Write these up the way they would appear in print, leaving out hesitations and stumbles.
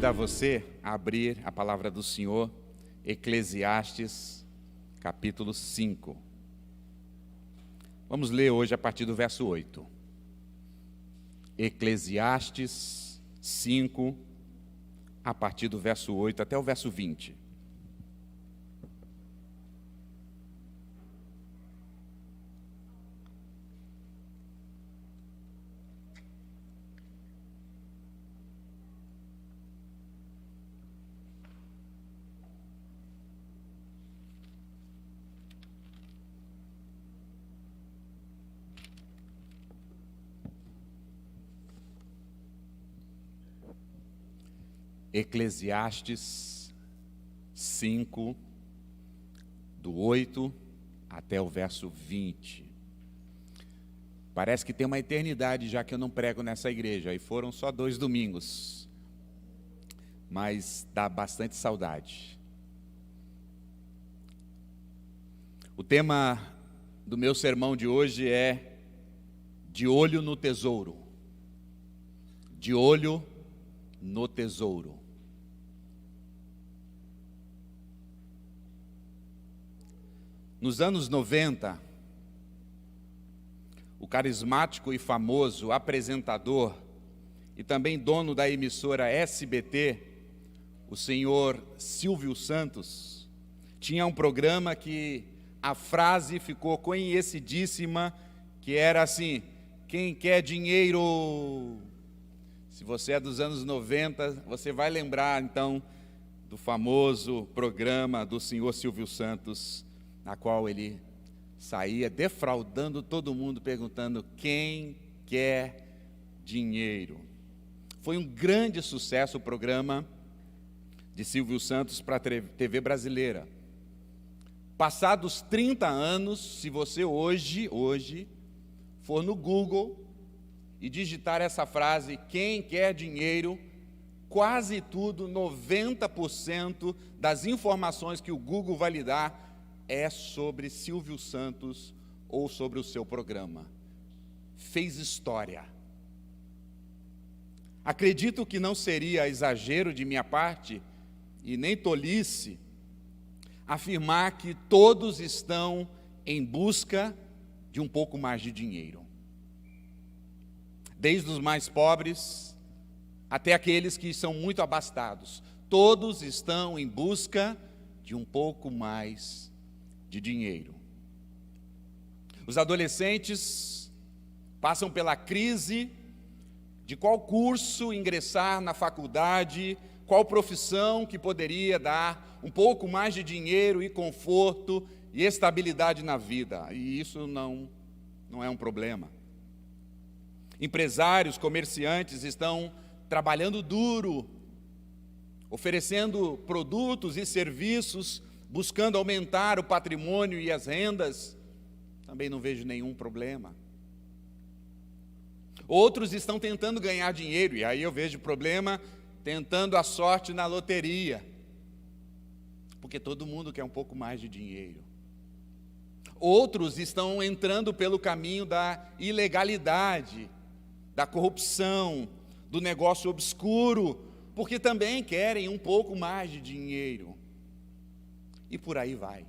convidar você a abrir a palavra do Senhor, Eclesiastes, capítulo 5. Vamos ler hoje a partir do verso 8. Eclesiastes 5, a partir do verso 8 até o verso 20. Eclesiastes 5, do 8 até o verso 20. Parece que tem uma eternidade já que eu não prego nessa igreja, e foram só 2 domingos, mas dá bastante saudade. O tema do meu sermão de hoje é De olho no tesouro. De olho no tesouro. Nos anos 90, o carismático e famoso apresentador e também dono da emissora SBT, o senhor Silvio Santos, tinha um programa que a frase ficou conhecidíssima, que era assim: quem quer dinheiro? Se você é dos anos 90, você vai lembrar então do famoso programa do senhor Silvio Santos, na qual ele saía defraudando todo mundo, perguntando quem quer dinheiro. Foi um grande sucesso o programa de Silvio Santos para a TV brasileira. Passados 30 anos, se você hoje for no Google e digitar essa frase, quem quer dinheiro, quase tudo, 90% das informações que o Google vai lhe dar é sobre Silvio Santos ou sobre o seu programa. Fez história. Acredito que não seria exagero de minha parte, e nem tolice, afirmar que todos estão em busca de um pouco mais de dinheiro. Desde os mais pobres até aqueles que são muito abastados. Todos estão em busca de um pouco mais de dinheiro. Os adolescentes passam pela crise de qual curso ingressar na faculdade, qual profissão que poderia dar um pouco mais de dinheiro e conforto e estabilidade na vida. E isso não é um problema. Empresários, comerciantes estão trabalhando duro, oferecendo produtos e serviços, buscando aumentar o patrimônio e as rendas. Também não vejo nenhum problema. Outros estão tentando ganhar dinheiro, e aí eu vejo problema tentando a sorte na loteria, porque todo mundo quer um pouco mais de dinheiro. Outros estão entrando pelo caminho da ilegalidade, da corrupção, do negócio obscuro, porque também querem um pouco mais de dinheiro. E por aí vai.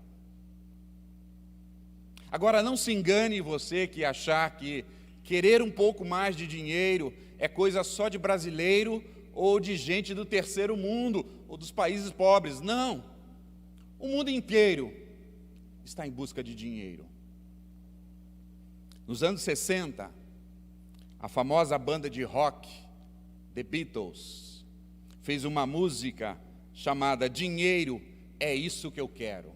Agora, não se engane você que achar que querer um pouco mais de dinheiro é coisa só de brasileiro ou de gente do terceiro mundo ou dos países pobres. Não. O mundo inteiro está em busca de dinheiro. Nos anos 60, a famosa banda de rock, The Beatles, fez uma música chamada Dinheiro é Isso Que Eu Quero.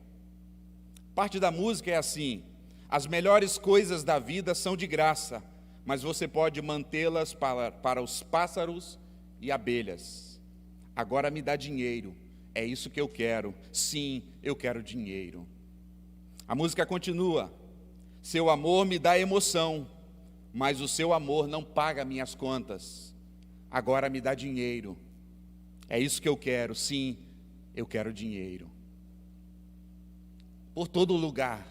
Parte da música é assim: as melhores coisas da vida são de graça, mas você pode mantê-las para os pássaros e abelhas. Agora me dá dinheiro, é isso que eu quero. Sim, eu quero dinheiro. A música continua: seu amor me dá emoção, mas o seu amor não paga minhas contas. Agora me dá dinheiro, é isso que eu quero. Sim, eu quero dinheiro. Por todo lugar,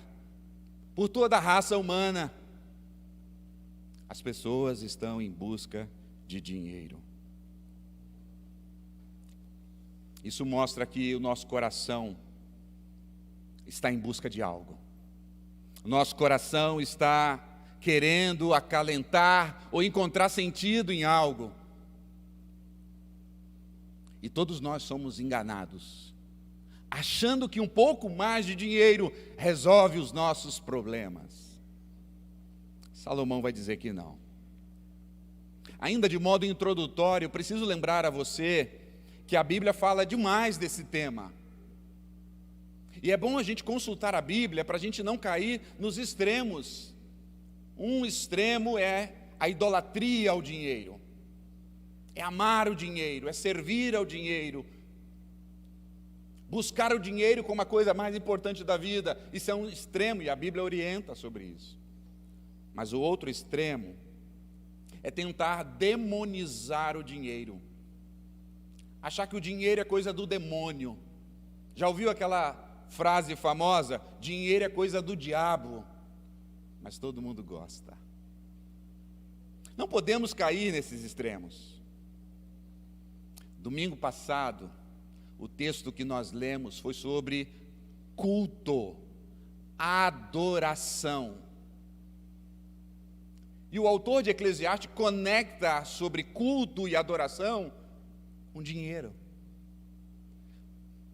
por toda a raça humana, as pessoas estão em busca de dinheiro. Isso mostra que o nosso coração está em busca de algo. O nosso coração está querendo acalentar ou encontrar sentido em algo. E todos nós somos enganados, achando que um pouco mais de dinheiro resolve os nossos problemas. Salomão vai dizer que não. Ainda de modo introdutório, preciso lembrar a você que a Bíblia fala demais desse tema. E é bom a gente consultar a Bíblia para a gente não cair nos extremos. Um extremo é a idolatria ao dinheiro. É amar o dinheiro, é servir ao dinheiro. Buscar o dinheiro como a coisa mais importante da vida. Isso é um extremo e a Bíblia orienta sobre isso. Mas o outro extremo é tentar demonizar o dinheiro. Achar que o dinheiro é coisa do demônio. Já ouviu aquela frase famosa? Dinheiro é coisa do diabo. Mas todo mundo gosta. Não podemos cair nesses extremos. Domingo passado, o texto que nós lemos foi sobre culto, adoração. E o autor de Eclesiastes conecta sobre culto e adoração com dinheiro.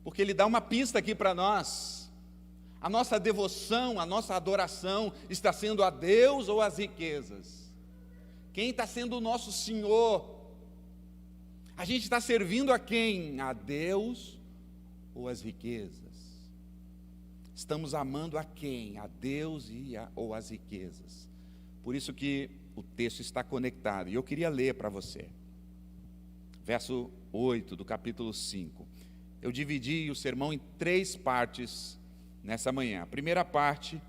Porque ele dá uma pista aqui para nós. A nossa devoção, a nossa adoração está sendo a Deus ou às riquezas? Quem está sendo o nosso Senhor? A gente está servindo a quem? A Deus ou às riquezas? Estamos amando a quem? A Deus ou às riquezas? Por isso que o texto está conectado. E eu queria ler para você. Verso 8 do capítulo 5. Eu dividi o sermão em 3 partes nessa manhã. A primeira parte,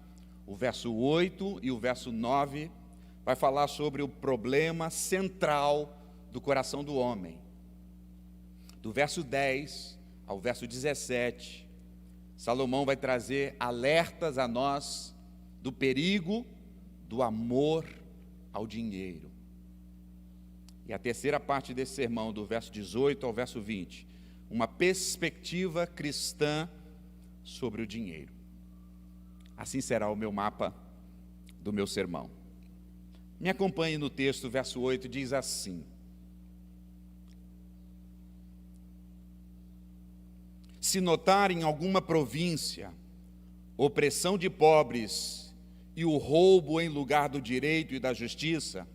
o verso 8 e o verso 9, vai falar sobre o problema central do coração do homem. Do verso 10 ao verso 17, Salomão vai trazer alertas a nós do perigo do amor ao dinheiro. E a terceira parte desse sermão, do verso 18 ao verso 20, uma perspectiva cristã sobre o dinheiro. Assim será o meu mapa do meu sermão. Me acompanhe no texto, verso 8, diz assim: se notar em alguma província opressão de pobres e o roubo em lugar do direito e da justiça,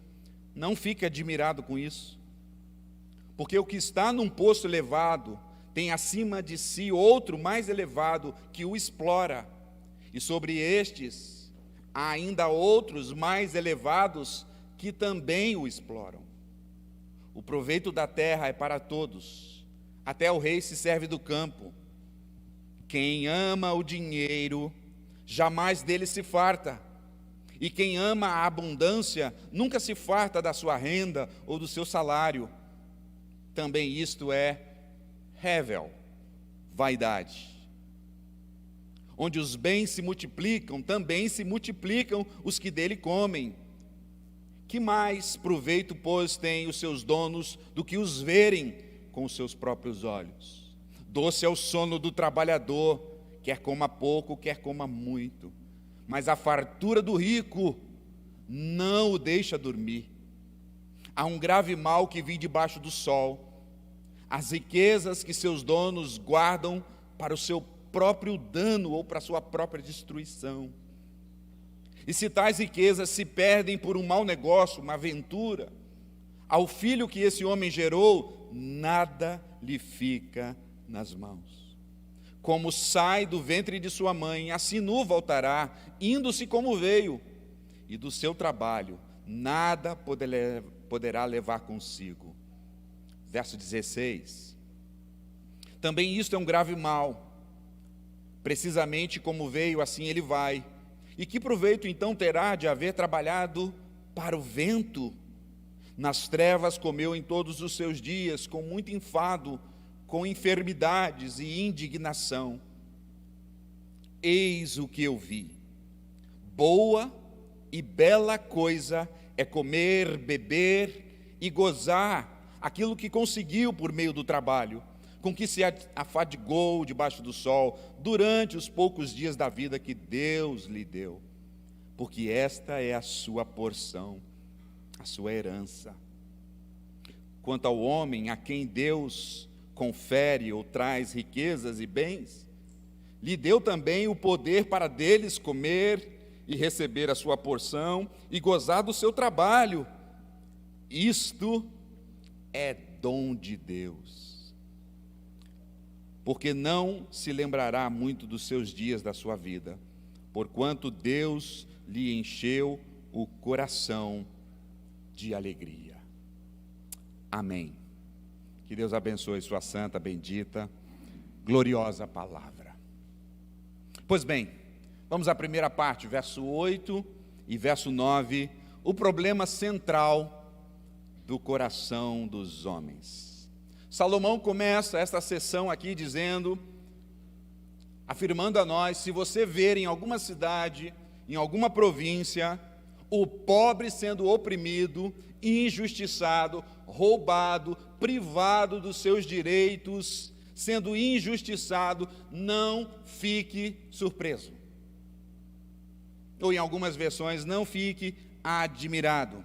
não fique admirado com isso, porque o que está num posto elevado tem acima de si outro mais elevado que o explora, e sobre estes há ainda outros mais elevados que também o exploram. O proveito da terra é para todos, até o rei se serve do campo. Quem ama o dinheiro, jamais dele se farta, e quem ama a abundância, nunca se farta da sua renda ou do seu salário. Também isto é Hevel, vaidade. Onde os bens se multiplicam, também se multiplicam os que dele comem. Que mais proveito, pois, têm os seus donos do que os verem com os seus próprios olhos? Doce é o sono do trabalhador, quer coma pouco, quer coma muito. Mas a fartura do rico não o deixa dormir. Há um grave mal que vive debaixo do sol. As riquezas que seus donos guardam para o seu próprio dano ou para a sua própria destruição. E se tais riquezas se perdem por um mau negócio, uma aventura, ao filho que esse homem gerou, nada lhe fica nas mãos. Como sai do ventre de sua mãe, assim nu voltará, indo-se como veio, e do seu trabalho nada poderá levar consigo. Verso 16. Também isto é um grave mal. Precisamente como veio, assim ele vai. E que proveito então terá de haver trabalhado para o vento? Nas trevas comeu em todos os seus dias, com muito enfado, com enfermidades e indignação. Eis o que eu vi. Boa e bela coisa é comer, beber e gozar aquilo que conseguiu por meio do trabalho, com que se afadigou debaixo do sol durante os poucos dias da vida que Deus lhe deu, porque esta é a sua porção, a sua herança. Quanto ao homem a quem Deus confere ou traz riquezas e bens, lhe deu também o poder para deles comer e receber a sua porção e gozar do seu trabalho. Isto é dom de Deus, porque não se lembrará muito dos seus dias da sua vida, porquanto Deus lhe encheu o coração de alegria. Amém. Que Deus abençoe sua santa, bendita, gloriosa palavra. Pois bem, vamos à primeira parte, verso 8 e verso 9, o problema central do coração dos homens. Salomão começa esta sessão aqui dizendo, afirmando a nós, se você ver em alguma cidade, em alguma província, o pobre sendo oprimido, injustiçado, roubado, privado dos seus direitos, sendo injustiçado, não fique surpreso. Ou em algumas versões, não fique admirado.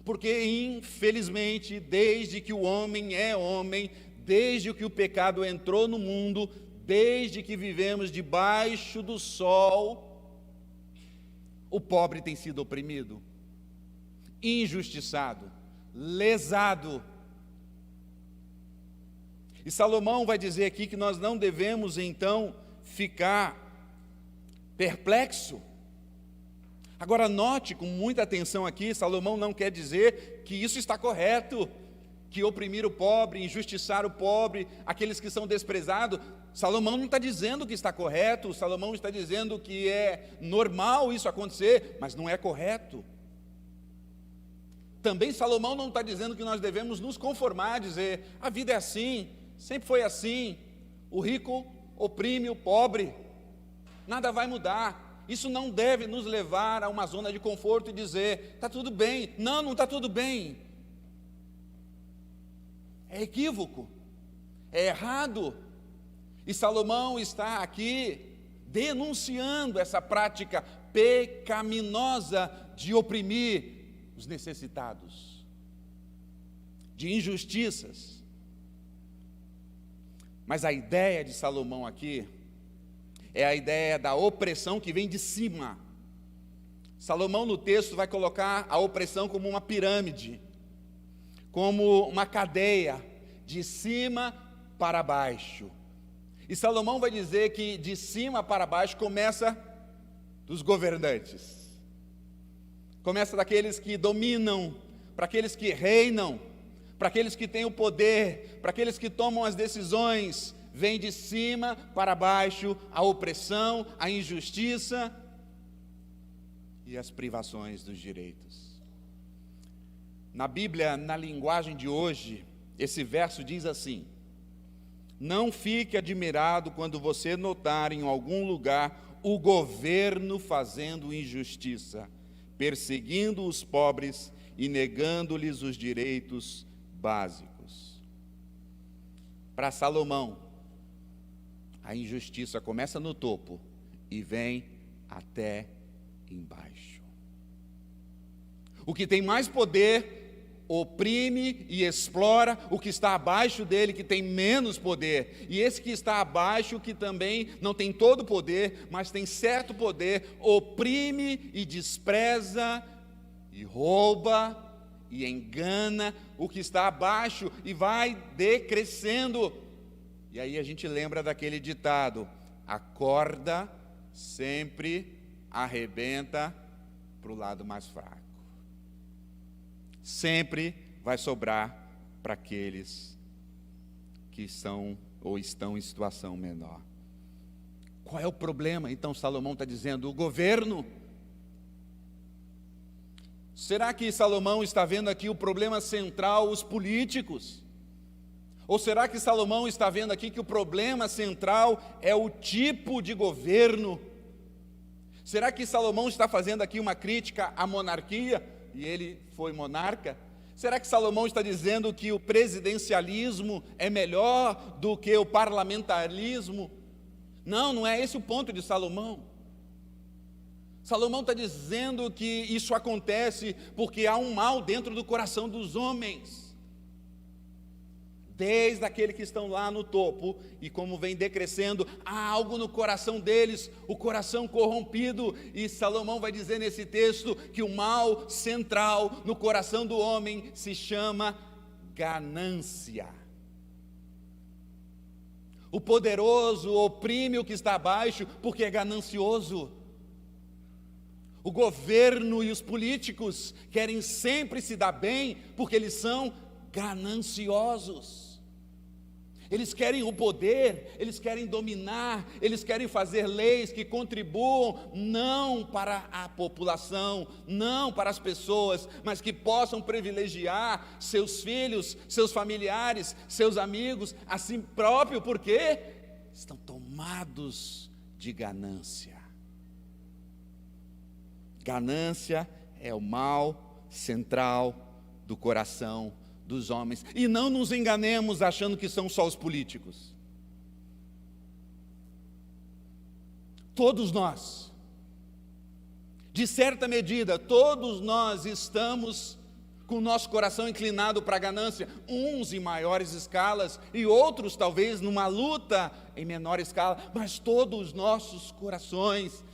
Porque, infelizmente, desde que o homem é homem, desde que o pecado entrou no mundo, desde que vivemos debaixo do sol, o pobre tem sido oprimido, injustiçado, lesado. E Salomão vai dizer aqui que nós não devemos, então, ficar perplexo. Agora, note com muita atenção aqui, Salomão não quer dizer que isso está correto, que oprimir o pobre, injustiçar o pobre, aqueles que são desprezados. Salomão não está dizendo que está correto, Salomão está dizendo que é normal isso acontecer, mas não é correto. Também Salomão não está dizendo que nós devemos nos conformar, dizer, a vida é assim, sempre foi assim, o rico oprime o pobre, nada vai mudar. Isso não deve nos levar a uma zona de conforto e dizer, está tudo bem. Não, não está tudo bem. É equívoco, é errado. E Salomão está aqui denunciando essa prática pecaminosa de oprimir os necessitados, de injustiças. Mas a ideia de Salomão aqui é a ideia da opressão que vem de cima. Salomão no texto vai colocar a opressão como uma pirâmide, como uma cadeia, de cima para baixo. E Salomão vai dizer que de cima para baixo começa dos governantes, começa daqueles que dominam, para aqueles que reinam, para aqueles que têm o poder, para aqueles que tomam as decisões. Vem de cima para baixo a opressão, a injustiça e as privações dos direitos. Na Bíblia, na linguagem de hoje, esse verso diz assim: não fique admirado quando você notar em algum lugar o governo fazendo injustiça, perseguindo os pobres e negando-lhes os direitos básicos. Para Salomão, a injustiça começa no topo e vem até embaixo. O que tem mais poder oprime e explora o que está abaixo dele, que tem menos poder. E esse que está abaixo, que também não tem todo o poder, mas tem certo poder, oprime e despreza e rouba e engana o que está abaixo e vai decrescendo. E aí a gente lembra daquele ditado, a corda sempre arrebenta para o lado mais fraco. Sempre vai sobrar para aqueles que são ou estão em situação menor. Qual é o problema? Então Salomão está dizendo, o governo. Será que Salomão está vendo aqui o problema central, os políticos? Ou será que Salomão está vendo aqui que o problema central é o tipo de governo? Será que Salomão está fazendo aqui uma crítica à monarquia? E ele foi monarca? Será que Salomão está dizendo que o presidencialismo é melhor do que o parlamentarismo? Não, não é esse o ponto de Salomão. Salomão está dizendo que isso acontece porque há um mal dentro do coração dos homens. Desde aqueles que estão lá no topo, e como vem decrescendo, há algo no coração deles, o coração corrompido, e Salomão vai dizer nesse texto que o mal central no coração do homem se chama ganância. O poderoso oprime o que está abaixo porque é ganancioso. O governo e os políticos querem sempre se dar bem porque eles são gananciosos. Eles querem o poder, eles querem dominar, eles querem fazer leis que contribuam não para a população, não para as pessoas, mas que possam privilegiar seus filhos, seus familiares, seus amigos, a si próprio, porque estão tomados de ganância. Ganância é o mal central do coração dos homens. E não nos enganemos achando que são só os políticos. Todos nós, de certa medida, todos nós estamos com o nosso coração inclinado para a ganância, uns em maiores escalas e outros talvez numa luta em menor escala, mas todos os nossos corações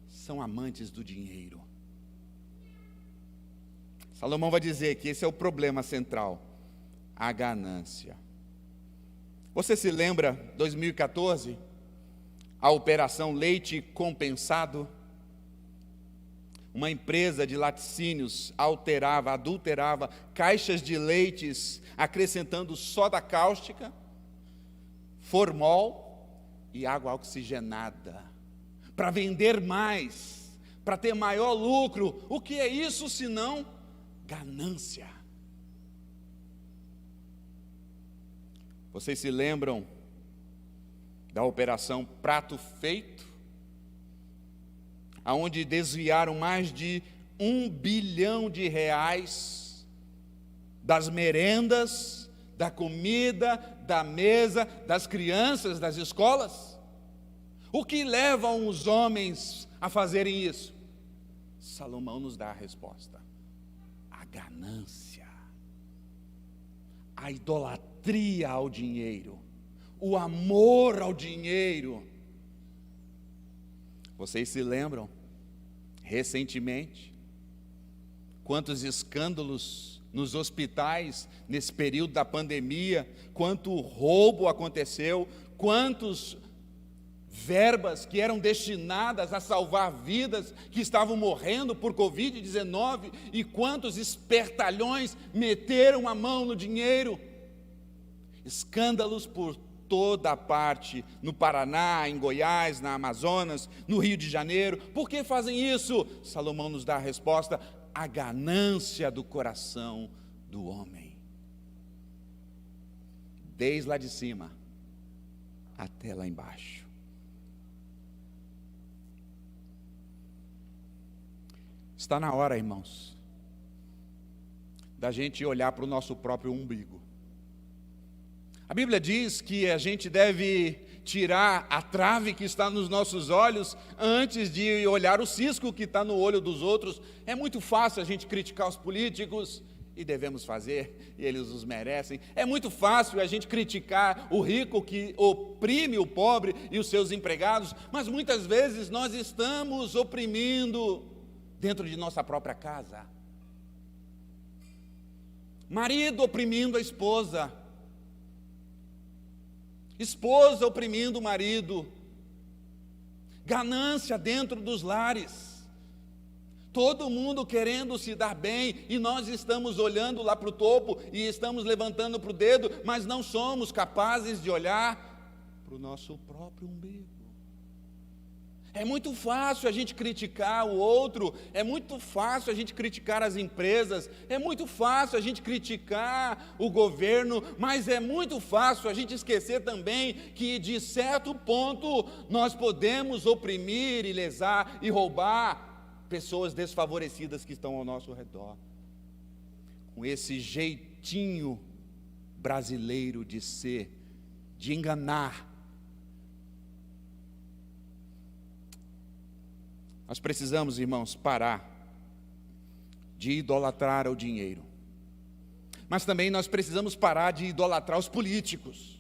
são amantes do dinheiro. Salomão vai dizer que esse é o problema central, a ganância. Você se lembra, 2014, a Operação Leite Compensado? Uma empresa de laticínios adulterava caixas de leites, acrescentando soda cáustica, formol e água oxigenada, para vender mais, para ter maior lucro. O que é isso senão ganância? Vocês se lembram da Operação Prato Feito, aonde desviaram mais de R$ 1 bilhão das merendas, da comida, da mesa, das crianças, das escolas? O que levam os homens a fazerem isso? Salomão nos dá a resposta: a ganância, a idolatria ao dinheiro, o amor ao dinheiro. Vocês se lembram, recentemente, quantos escândalos nos hospitais nesse período da pandemia, quanto roubo aconteceu, quantas verbas que eram destinadas a salvar vidas que estavam morrendo por Covid-19, e quantos espertalhões meteram a mão no dinheiro. Escândalos por toda a parte, no Paraná, em Goiás, na Amazonas, no Rio de Janeiro. Por que fazem isso? Salomão nos dá a resposta: a ganância do coração do homem, desde lá de cima até lá embaixo. Está na hora, irmãos, da gente olhar para o nosso próprio umbigo. A Bíblia diz que a gente deve tirar a trave que está nos nossos olhos antes de olhar o cisco que está no olho dos outros. É muito fácil a gente criticar os políticos, e devemos fazer, e eles os merecem. É muito fácil a gente criticar o rico que oprime o pobre e os seus empregados, mas muitas vezes nós estamos oprimindo dentro de nossa própria casa. Marido oprimindo a esposa, esposa oprimindo o marido, ganância dentro dos lares, todo mundo querendo se dar bem, e nós estamos olhando lá para o topo e estamos levantando para o dedo, mas não somos capazes de olhar para o nosso próprio umbigo. É muito fácil a gente criticar o outro, é muito fácil a gente criticar as empresas, é muito fácil a gente criticar o governo, mas é muito fácil a gente esquecer também que de certo ponto nós podemos oprimir e lesar e roubar pessoas desfavorecidas que estão ao nosso redor. com esse jeitinho brasileiro de ser, de enganar. Nós precisamos, irmãos, parar de idolatrar o dinheiro. Mas também nós precisamos parar de idolatrar os políticos.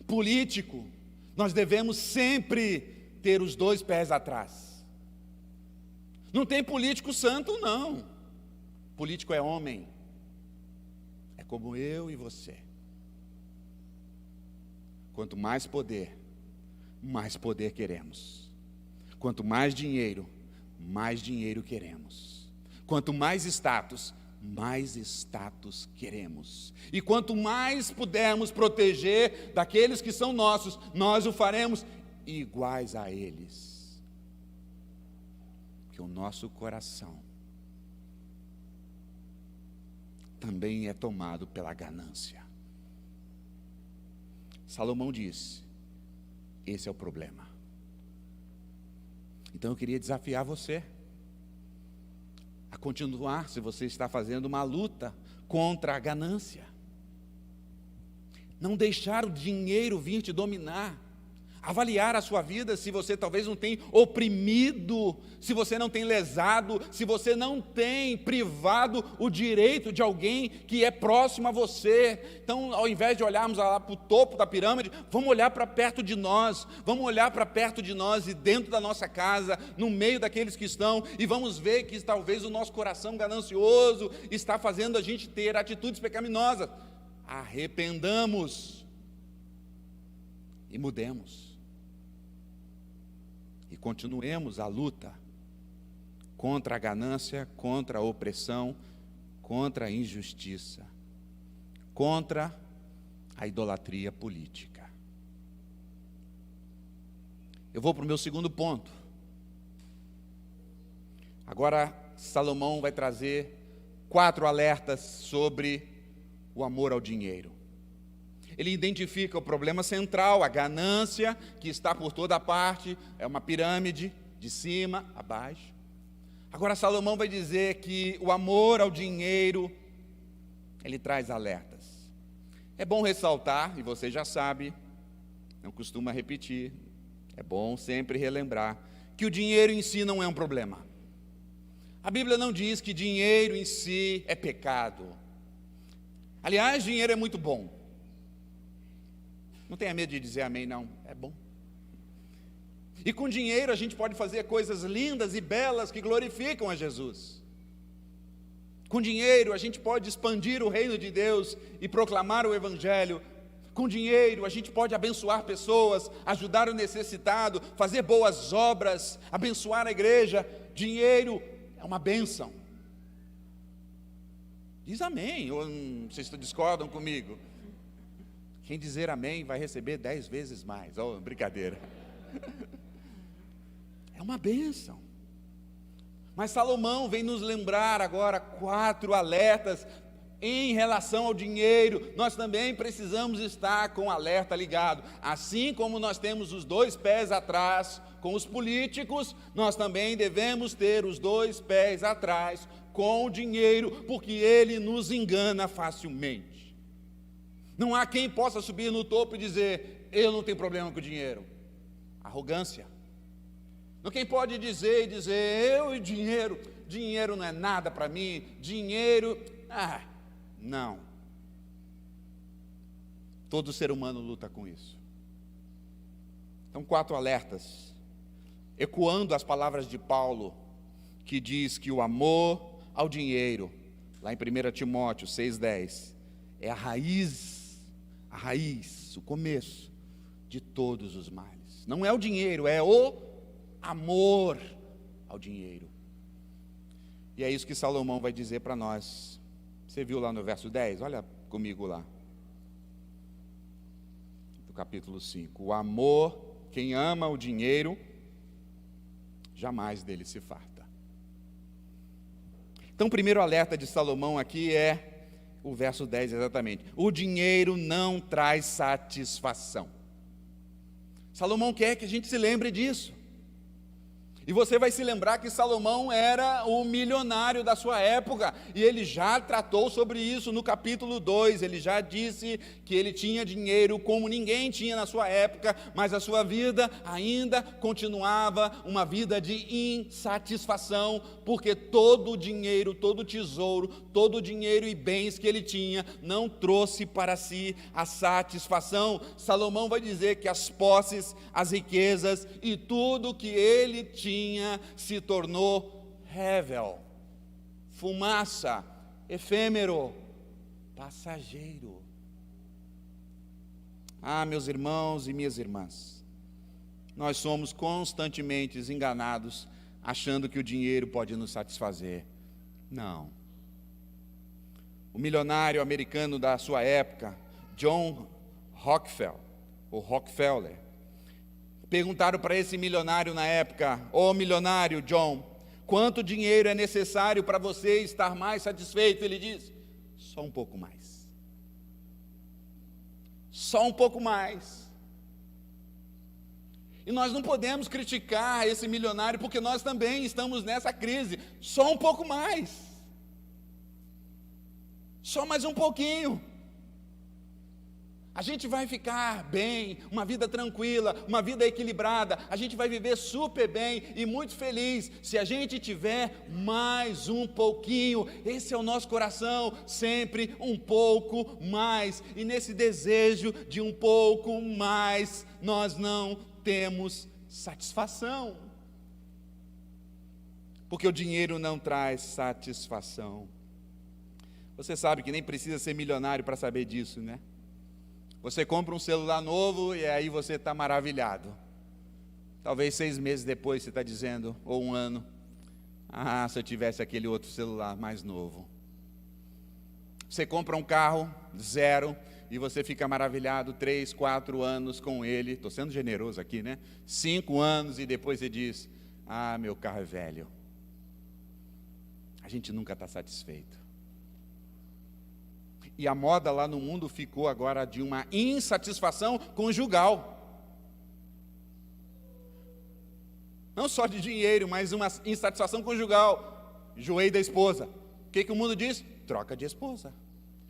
Político, nós devemos sempre ter os dois pés atrás. Não tem político santo, não. Político é homem. É como eu e você. Quanto mais poder queremos. Quanto mais dinheiro queremos. Quanto mais status queremos. E quanto mais pudermos proteger daqueles que são nossos, nós o faremos iguais a eles. Que o nosso coração também é tomado pela ganância. Salomão diz: esse é o problema. Então eu queria desafiar você a continuar, se você está fazendo uma luta contra a ganância. Não deixar o dinheiro vir te dominar. Avaliar a sua vida, se você talvez não tem oprimido, se você não tem lesado, se você não tem privado o direito de alguém que é próximo a você. Então, ao invés de olharmos lá para o topo da pirâmide, vamos olhar para perto de nós, e dentro da nossa casa, no meio daqueles que estão, e vamos ver que talvez o nosso coração ganancioso está fazendo a gente ter atitudes pecaminosas. Arrependamos e mudemos. E continuemos a luta contra a ganância, contra a opressão, contra a injustiça, contra a idolatria política. Eu vou para o meu segundo ponto. Agora, Salomão vai trazer 4 alertas sobre o amor ao dinheiro. Ele identifica o problema central, a ganância, que está por toda parte, é uma pirâmide, de cima a baixo. Agora Salomão vai dizer que o amor ao dinheiro, ele traz alertas. É bom ressaltar, e você já sabe, não costuma repetir, é bom sempre relembrar, que o dinheiro em si não é um problema. A Bíblia não diz que dinheiro em si é pecado. Aliás, dinheiro é muito bom. Não tenha medo de dizer amém, não. É bom. E com dinheiro a gente pode fazer coisas lindas e belas que glorificam a Jesus. Com dinheiro a gente pode expandir o reino de Deus e proclamar o Evangelho. Com dinheiro a gente pode abençoar pessoas, ajudar o necessitado, fazer boas obras, abençoar a igreja. Dinheiro é uma bênção. Diz amém, ou vocês discordam comigo? Quem dizer amém vai receber 10 vezes mais. Oh, brincadeira. É uma bênção. Mas Salomão vem nos lembrar agora 4 alertas em relação ao dinheiro. Nós também precisamos estar com o alerta ligado. Assim como nós temos os 2 pés atrás com os políticos, nós também devemos ter os 2 pés atrás com o dinheiro, porque ele nos engana facilmente. Não há quem possa subir no topo e dizer: eu não tenho problema com o dinheiro. Arrogância. Não quem pode dizer eu e dinheiro não é nada para mim, dinheiro, não. Todo ser humano luta com isso. Então 4 alertas, ecoando as palavras de Paulo, que diz que o amor ao dinheiro, lá em 1 Timóteo 6,10, é a raiz, o começo de todos os males. Não é o dinheiro, é o amor ao dinheiro. E é isso que Salomão vai dizer para nós. Você viu lá no verso 10? Olha comigo lá. Do capítulo 5. O amor, quem ama o dinheiro, jamais dele se farta. Então o primeiro alerta de Salomão aqui é o verso 10 exatamente. O dinheiro não traz satisfação. Salomão quer que a gente se lembre disso. E você vai se lembrar que Salomão era o milionário da sua época, e ele já tratou sobre isso no capítulo 2, ele já disse que ele tinha dinheiro como ninguém tinha na sua época, mas a sua vida ainda continuava uma vida de insatisfação, porque todo o dinheiro, todo o tesouro, todo o dinheiro e bens que ele tinha, não trouxe para si a satisfação. Salomão vai dizer que as posses, as riquezas e tudo que ele tinha se tornou rével, fumaça, efêmero, passageiro. Ah, meus irmãos e minhas irmãs, nós somos constantemente enganados, achando que o dinheiro pode nos satisfazer. Não. O milionário americano da sua época, John Rockefeller, perguntaram para esse milionário na época: ô milionário John, quanto dinheiro é necessário para você estar mais satisfeito? Ele disse: só um pouco mais. Só um pouco mais. E nós não podemos criticar esse milionário, porque nós também estamos nessa crise. Só um pouco mais. Só mais um pouquinho. A gente vai ficar bem, uma vida tranquila, uma vida equilibrada, a gente vai viver super bem e muito feliz, se a gente tiver mais um pouquinho. Esse é o nosso coração, sempre um pouco mais, e nesse desejo de um pouco mais, nós não temos satisfação, porque o dinheiro não traz satisfação. Você sabe que nem precisa ser milionário para saber disso, né? Você compra um celular novo e aí você está maravilhado. Talvez 6 meses depois você está dizendo, ou 1 ano, ah, se eu tivesse aquele outro celular mais novo. Você compra um carro zero e você fica maravilhado 3, 4 anos com ele. Estou sendo generoso aqui, né? 5 anos e depois você diz, ah, meu carro é velho. A gente nunca está satisfeito. E a moda lá no mundo ficou agora de uma insatisfação conjugal. Não só de dinheiro, mas uma insatisfação conjugal. Enjoei da esposa. O que o mundo diz? Troca de esposa.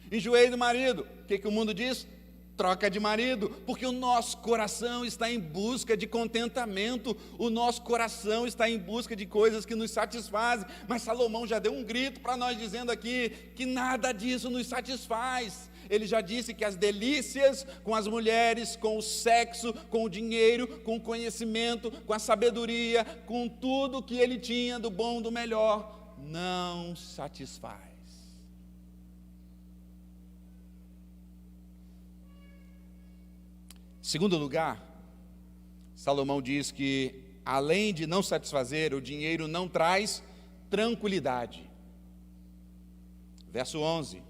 Enjoei do marido. O que o mundo diz? Troca de marido, porque o nosso coração está em busca de contentamento, o nosso coração está em busca de coisas que nos satisfazem, mas Salomão já deu um grito para nós dizendo aqui, que nada disso nos satisfaz. Ele já disse que as delícias com as mulheres, com o sexo, com o dinheiro, com o conhecimento, com a sabedoria, com tudo que ele tinha do bom, do melhor, não satisfaz. Segundo lugar, Salomão diz que, além de não satisfazer, o dinheiro não traz tranquilidade. Verso 11: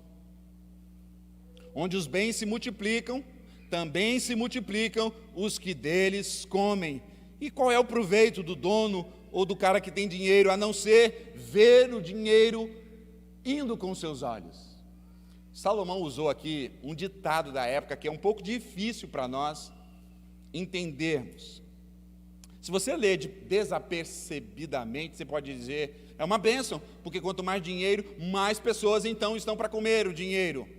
onde os bens se multiplicam, também se multiplicam os que deles comem. E qual é o proveito do dono ou do cara que tem dinheiro, a não ser ver o dinheiro indo com seus olhos? Salomão usou aqui um ditado da época que é um pouco difícil para nós entendermos. Se você ler desapercebidamente, você pode dizer, é uma bênção, porque quanto mais dinheiro, mais pessoas então estão para comer o dinheiro.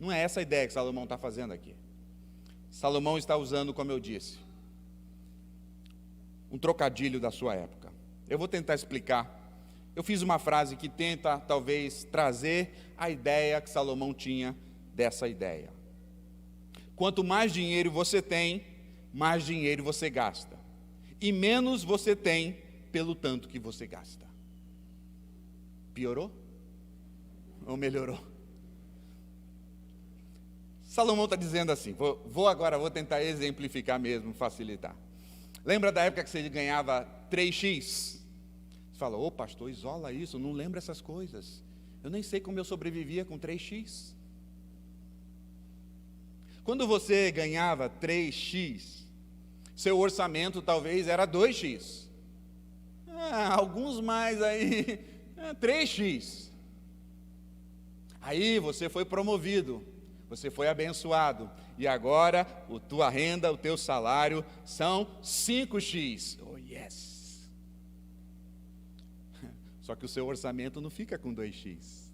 Não é essa a ideia que Salomão está fazendo aqui. Salomão está usando, como eu disse, um trocadilho da sua época. Eu vou tentar explicar. Eu fiz uma frase que tenta, talvez, trazer a ideia que Salomão tinha dessa ideia. Quanto mais dinheiro você tem, mais dinheiro você gasta. E menos você tem pelo tanto que você gasta. Piorou? Ou melhorou? Salomão está dizendo assim, vou tentar exemplificar mesmo, facilitar. Lembra da época que você ganhava 3x? Você fala, ô pastor, isola isso, não lembra essas coisas. Eu nem sei como eu sobrevivia com 3x. Quando você ganhava 3x, seu orçamento talvez era 2x. Alguns mais aí, 3x. Aí você foi promovido, você foi abençoado, e agora a tua renda, o teu salário são 5x. Oh yes! Só que o seu orçamento não fica com 2x.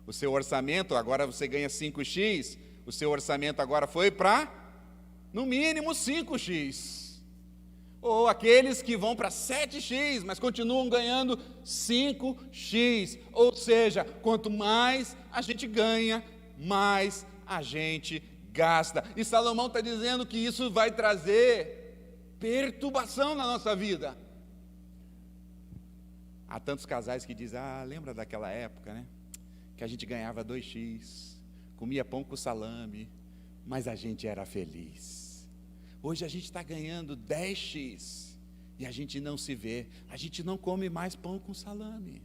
O seu orçamento, agora você ganha 5x, o seu orçamento agora foi para, no mínimo, 5x. Ou aqueles que vão para 7x, mas continuam ganhando 5x. Ou seja, quanto mais a gente ganha, mais a gente gasta. E Salomão está dizendo que isso vai trazer perturbação na nossa vida. Há tantos casais que dizem, lembra daquela época, né? Que a gente ganhava 2x, comia pão com salame, mas a gente era feliz. Hoje a gente está ganhando 10x e a gente não se vê, a gente não come mais pão com salame.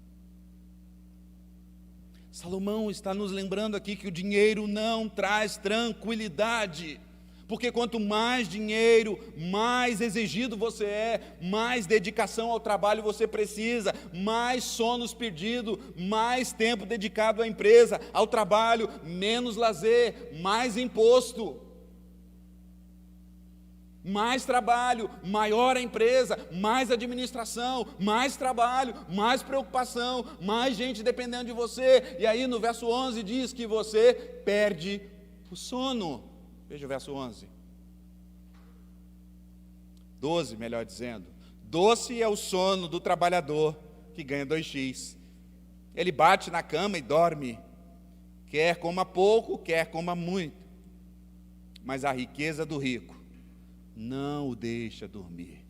Salomão está nos lembrando aqui que o dinheiro não traz tranquilidade, porque quanto mais dinheiro, mais exigido você é, mais dedicação ao trabalho você precisa, mais sonos perdidos, mais tempo dedicado à empresa, ao trabalho, menos lazer, mais imposto. Mais trabalho, maior a empresa, mais administração, mais trabalho, mais preocupação, mais gente dependendo de você. E aí no verso 11 diz que você perde o sono. Veja o verso 11. 12, melhor dizendo. Doce é o sono do trabalhador que ganha 2x. Ele bate na cama e dorme. Quer coma pouco, quer coma muito. Mas a riqueza do rico não o deixa dormir.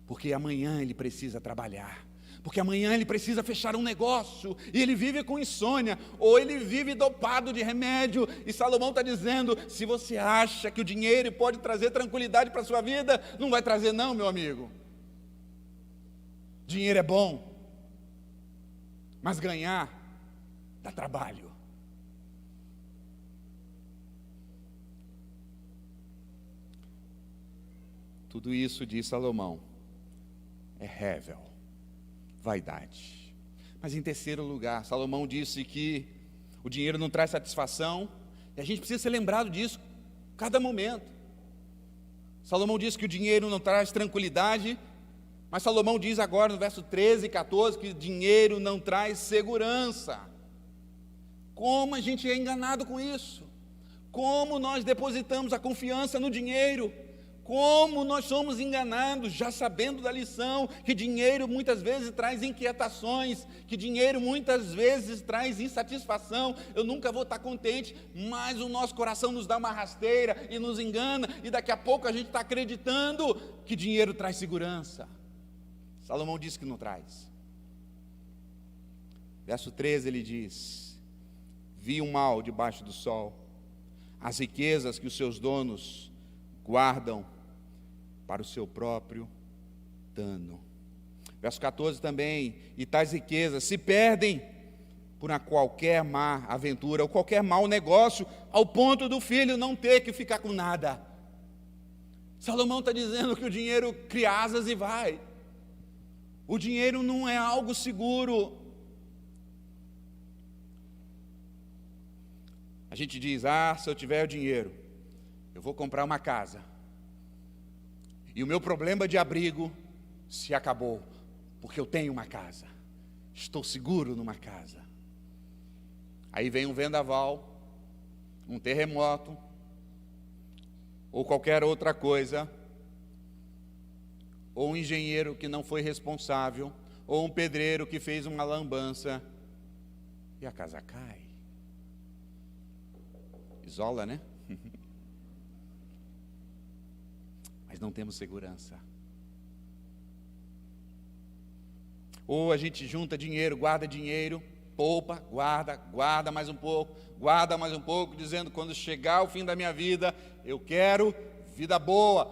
Porque amanhã ele precisa trabalhar. Porque amanhã ele precisa fechar um negócio, e ele vive com insônia, ou ele vive dopado de remédio, e Salomão está dizendo, se você acha que o dinheiro pode trazer tranquilidade para a sua vida, não vai trazer não, meu amigo. Dinheiro é bom, mas ganhar dá trabalho. Tudo isso, diz Salomão, é rével. Vaidade. Mas em terceiro lugar, Salomão disse que o dinheiro não traz satisfação, e a gente precisa ser lembrado disso cada momento. Salomão disse que o dinheiro não traz tranquilidade, mas Salomão diz agora no verso 13 e 14 que o dinheiro não traz segurança. Como a gente é enganado com isso? Como nós depositamos a confiança no dinheiro? Como nós somos enganados, já sabendo da lição, que dinheiro muitas vezes traz inquietações, que dinheiro muitas vezes traz insatisfação, eu nunca vou estar contente, mas o nosso coração nos dá uma rasteira e nos engana, e daqui a pouco a gente está acreditando que dinheiro traz segurança. Salomão diz que não traz. Verso 13 ele diz, vi um mal debaixo do sol, as riquezas que os seus donos guardam para o seu próprio dano. Verso 14 também, e tais riquezas se perdem por qualquer má aventura, ou qualquer mau negócio, ao ponto do filho não ter que ficar com nada. Salomão está dizendo que o dinheiro cria asas e vai. O dinheiro não é algo seguro. A gente diz, se eu tiver o dinheiro, eu vou comprar uma casa, e o meu problema de abrigo se acabou, porque eu tenho uma casa, estou seguro numa casa. Aí vem um vendaval, um terremoto, ou qualquer outra coisa, ou um engenheiro que não foi responsável, ou um pedreiro que fez uma lambança, e a casa cai. Isola, né? Mas não temos segurança. Ou a gente junta dinheiro, guarda dinheiro, poupa, guarda mais um pouco, dizendo, quando chegar o fim da minha vida, eu quero vida boa,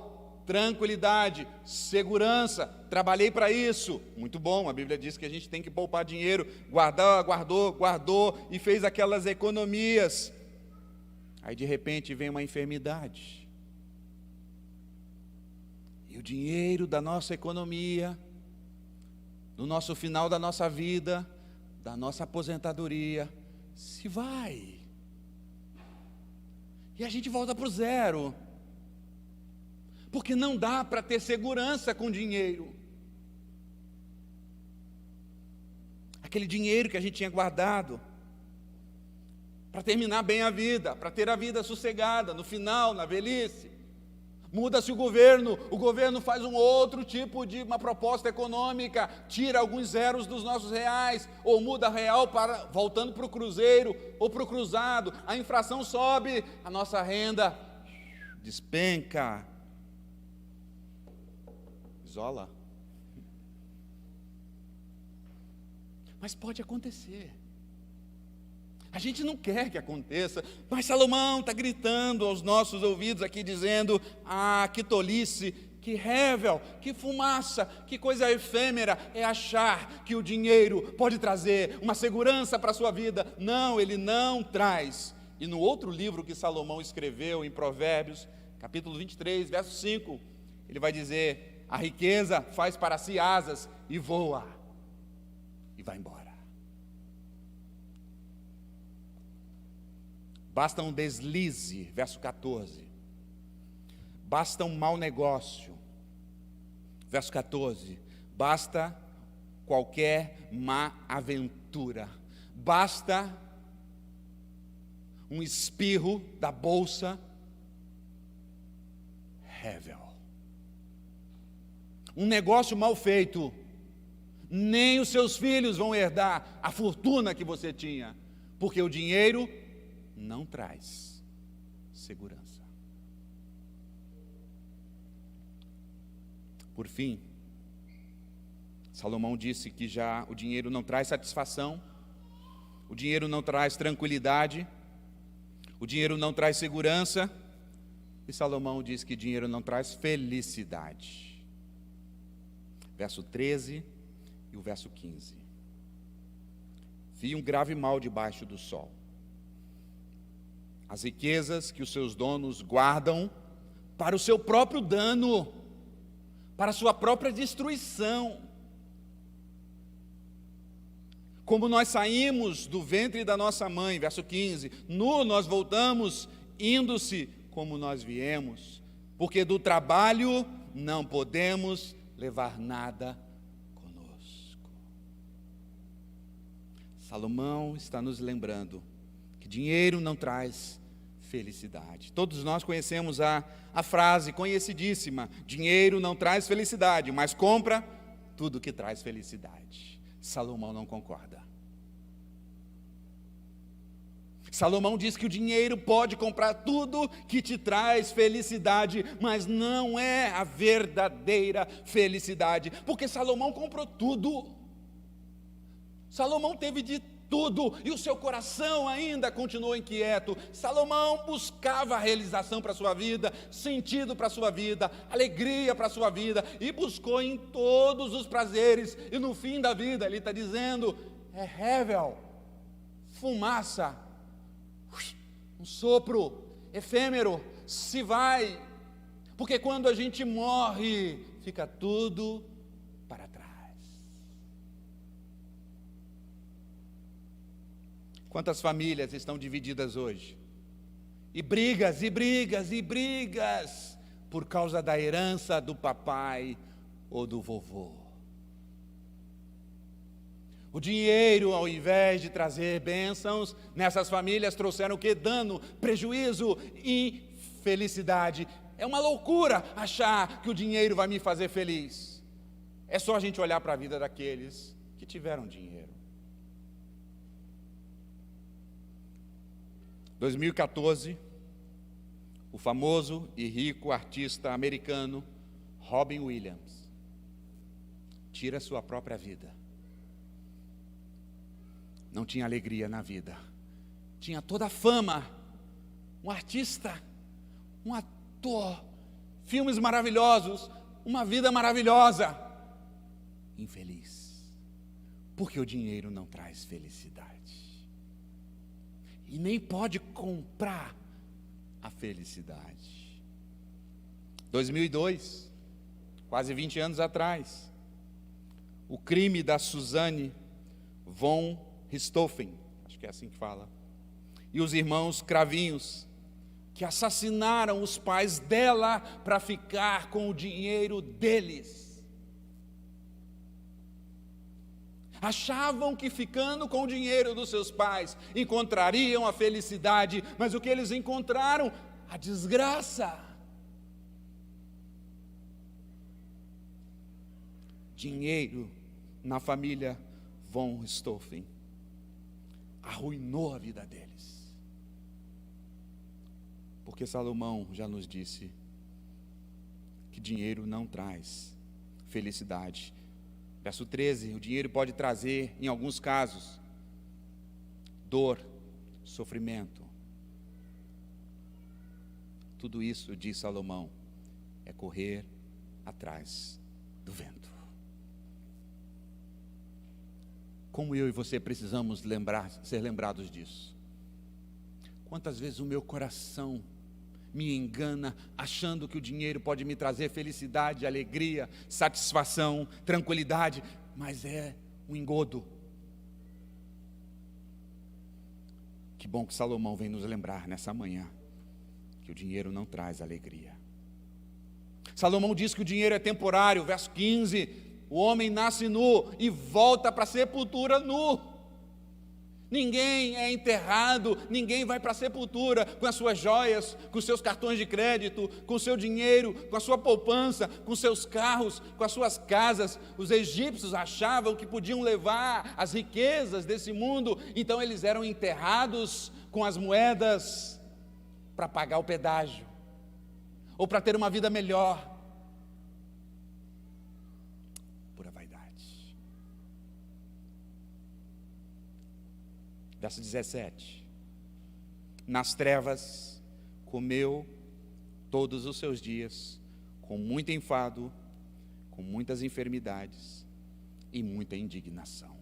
tranquilidade, segurança, trabalhei para isso. Muito bom, a Bíblia diz que a gente tem que poupar dinheiro, guardou e fez aquelas economias. Aí de repente vem uma enfermidade. E o dinheiro da nossa economia, no nosso final da nossa vida, da nossa aposentadoria, se vai. E a gente volta para o zero. Porque não dá para ter segurança com dinheiro. aquele dinheiro que a gente tinha guardado, para terminar bem a vida, para ter a vida sossegada, no final, na velhice. Muda-se o governo faz um outro tipo de uma proposta econômica, tira alguns zeros dos nossos reais, ou muda real para voltando para o cruzeiro ou para o cruzado, a inflação sobe, a nossa renda despenca. Isola. Mas pode acontecer. A gente não quer que aconteça, mas Salomão está gritando aos nossos ouvidos aqui, dizendo: ah, que tolice, que rével, que fumaça, que coisa efêmera é achar que o dinheiro pode trazer uma segurança para a sua vida. Não, ele não traz. E no outro livro que Salomão escreveu, em Provérbios, capítulo 23, verso 5, ele vai dizer: a riqueza faz para si asas e voa, e vai embora. Basta um deslize, verso 14. Basta um mau negócio, verso 14. Basta qualquer má aventura. Basta um espirro da bolsa rével. Um negócio mal feito, nem os seus filhos vão herdar a fortuna que você tinha, porque o dinheiro não traz segurança. Por fim, Salomão disse que já o dinheiro não traz satisfação, o dinheiro não traz tranquilidade, o dinheiro não traz segurança, e Salomão diz que dinheiro não traz felicidade. Verso 13 e o verso 15. Vi um grave mal debaixo do sol. As riquezas que os seus donos guardam para o seu próprio dano, para a sua própria destruição. Como nós saímos do ventre da nossa mãe, verso 15, nu nós voltamos, indo-se como nós viemos, porque do trabalho não podemos levar nada conosco. Salomão está nos lembrando que dinheiro não traz felicidade. Todos nós conhecemos a frase conhecidíssima: dinheiro não traz felicidade, mas compra tudo que traz felicidade. Salomão não concorda. Salomão diz que o dinheiro pode comprar tudo que te traz felicidade, mas não é a verdadeira felicidade, porque Salomão comprou tudo. Salomão teve de tudo, e o seu coração ainda continuou inquieto. Salomão buscava a realização para a sua vida, sentido para a sua vida, alegria para a sua vida, e buscou em todos os prazeres, e no fim da vida, ele está dizendo, é rével, fumaça, um sopro efêmero, se vai, porque quando a gente morre, fica tudo para trás. Quantas famílias estão divididas hoje? E brigas, e brigas, e brigas, por causa da herança do papai ou do vovô. O dinheiro, ao invés de trazer bênçãos, nessas famílias trouxeram o quê? Dano, prejuízo e infelicidade. É uma loucura achar que o dinheiro vai me fazer feliz. É só a gente olhar para a vida daqueles que tiveram dinheiro. 2014, o famoso e rico artista americano Robin Williams tira sua própria vida. Não tinha alegria na vida, tinha toda a fama, um artista, um ator, filmes maravilhosos, uma vida maravilhosa, infeliz, porque o dinheiro não traz felicidade. E nem pode comprar a felicidade. 2002, quase 20 anos atrás, o crime da Suzanne von Richthofen, acho que é assim que fala, e os irmãos Cravinhos, que assassinaram os pais dela para ficar com o dinheiro deles. Achavam que ficando com o dinheiro dos seus pais encontrariam a felicidade, mas o que eles encontraram? A desgraça. Dinheiro na família von Richthofen arruinou a vida deles. Porque Salomão já nos disse que dinheiro não traz felicidade. Verso 13, o dinheiro pode trazer, em alguns casos, dor, sofrimento. Tudo isso, diz Salomão, é correr atrás do vento. Como eu e você precisamos ser lembrados disso. Quantas vezes o meu coração me engana, achando que o dinheiro pode me trazer felicidade, alegria, satisfação, tranquilidade, mas é um engodo. Que bom que Salomão vem nos lembrar nessa manhã que o dinheiro não traz alegria. Salomão diz que o dinheiro é temporário, verso 15, o homem nasce nu e volta para a sepultura nu. Ninguém é enterrado, ninguém vai para a sepultura com as suas joias, com os seus cartões de crédito, com o seu dinheiro, com a sua poupança, com os seus carros, com as suas casas. Os egípcios achavam que podiam levar as riquezas desse mundo, então eles eram enterrados com as moedas para pagar o pedágio, ou para ter uma vida melhor. Pura vaidade. Verso 17, nas trevas comeu todos os seus dias, com muito enfado, com muitas enfermidades e muita indignação.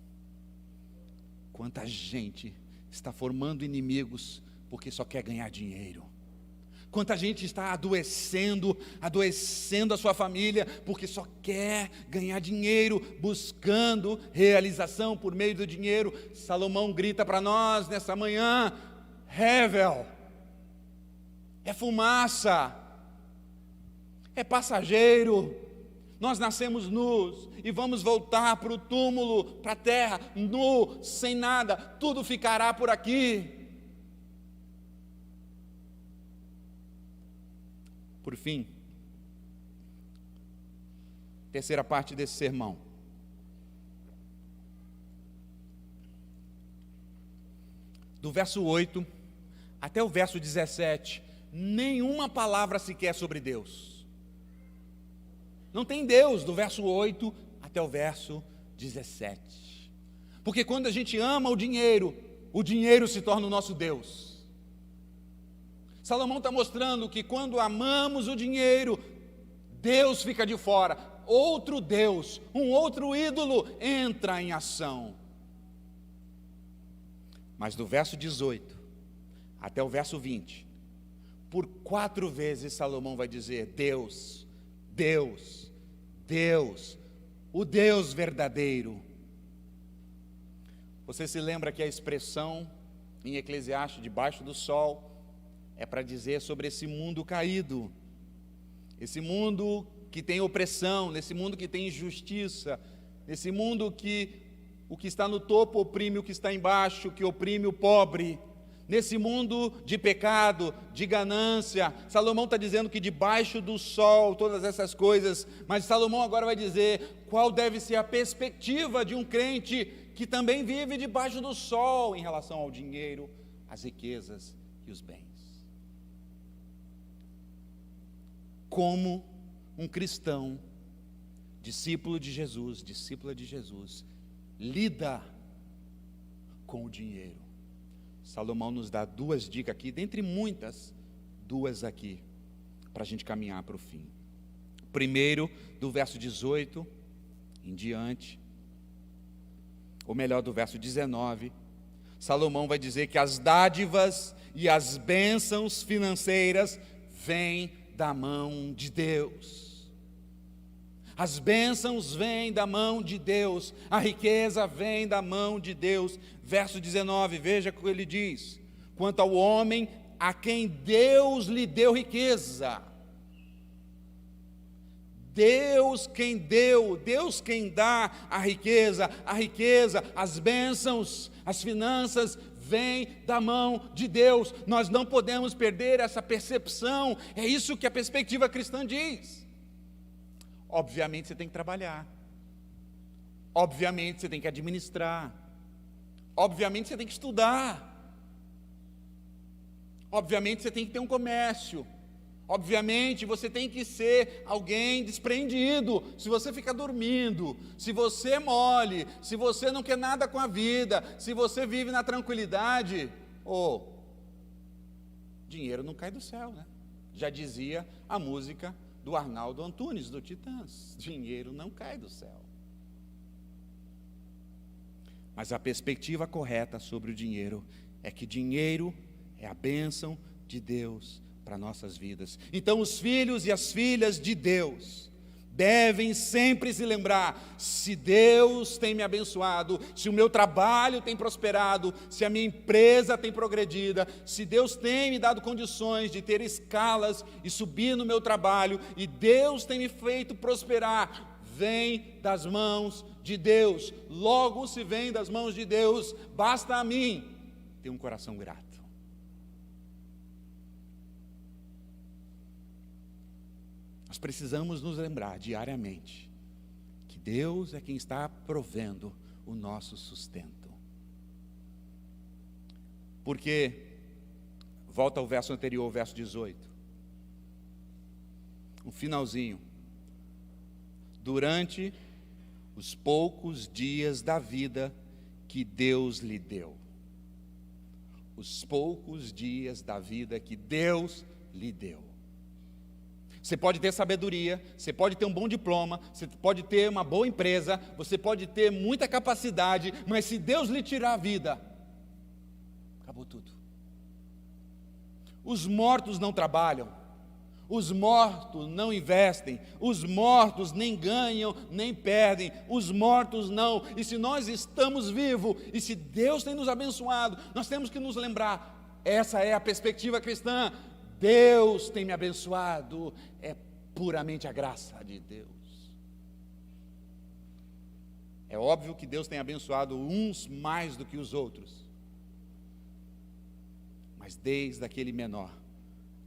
Quanta gente está formando inimigos porque só quer ganhar dinheiro. Quanta gente está adoecendo a sua família, porque só quer ganhar dinheiro, buscando realização por meio do dinheiro. Salomão grita para nós nessa manhã: Hevel, é fumaça, é passageiro. Nós nascemos nus e vamos voltar para o túmulo, para a terra, nu, sem nada, tudo ficará por aqui. Por fim, terceira parte desse sermão. Do verso 8 até o verso 17, nenhuma palavra sequer sobre Deus. Não tem Deus do verso 8 até o verso 17. Porque quando a gente ama o dinheiro se torna o nosso Deus. Salomão está mostrando que quando amamos o dinheiro, Deus fica de fora, outro Deus, um outro ídolo entra em ação. Mas do verso 18 até o verso 20, por 4 vezes Salomão vai dizer: Deus, Deus, Deus, o Deus verdadeiro. Você se lembra que a expressão em Eclesiastes, debaixo do sol, é para dizer sobre esse mundo caído, esse mundo que tem opressão, nesse mundo que tem injustiça, nesse mundo que o que está no topo oprime o que está embaixo, que oprime o pobre, nesse mundo de pecado, de ganância. Salomão está dizendo que debaixo do sol, todas essas coisas, mas Salomão agora vai dizer qual deve ser a perspectiva de um crente que também vive debaixo do sol em relação ao dinheiro, às riquezas e os bens. Como um cristão, discípulo de Jesus, discípula de Jesus, lida com o dinheiro. Salomão nos dá 2 dicas aqui, dentre muitas, 2 aqui, para a gente caminhar para o fim. Primeiro, do verso 18 em diante, ou melhor, do verso 19, Salomão vai dizer que as dádivas e as bênçãos financeiras vêm da mão de Deus. As bênçãos vêm da mão de Deus, a riqueza vem da mão de Deus. Verso 19, veja o que ele diz: quanto ao homem a quem Deus lhe deu riqueza, Deus quem deu, Deus quem dá a riqueza, as bênçãos, as finanças, vem da mão de Deus. Nós não podemos perder essa percepção. É isso que a perspectiva cristã diz. Obviamente você tem que trabalhar. Obviamente você tem que administrar. Obviamente você tem que estudar. Obviamente você tem que ter um comércio. Obviamente você tem que ser alguém desprendido. Se você fica dormindo, se você é mole, se você não quer nada com a vida, se você vive na tranquilidade, dinheiro não cai do céu, né? Já dizia a música do Arnaldo Antunes, do Titãs: dinheiro não cai do céu. Mas a perspectiva correta sobre o dinheiro é que dinheiro é a bênção de Deus para nossas vidas. Então os filhos e as filhas de Deus devem sempre se lembrar: se Deus tem me abençoado, se o meu trabalho tem prosperado, se a minha empresa tem progredido, se Deus tem me dado condições de ter escalas e subir no meu trabalho, e Deus tem me feito prosperar, vem das mãos de Deus. Logo, se vem das mãos de Deus, basta a mim ter um coração grato. Nós precisamos nos lembrar diariamente que Deus é quem está provendo o nosso sustento. Porque, volta ao verso anterior, o verso 18, um finalzinho: durante os poucos dias da vida que Deus lhe deu. Os poucos dias da vida que Deus lhe deu. Você pode ter sabedoria, você pode ter um bom diploma, você pode ter uma boa empresa, você pode ter muita capacidade, mas se Deus lhe tirar a vida, acabou tudo. Os mortos não trabalham, os mortos não investem, os mortos nem ganham, nem perdem, os mortos não. E se nós estamos vivos, e se Deus tem nos abençoado, nós temos que nos lembrar: essa é a perspectiva cristã. Deus tem me abençoado, é puramente a graça de Deus. É óbvio que Deus tem abençoado uns mais do que os outros, mas desde aquele menor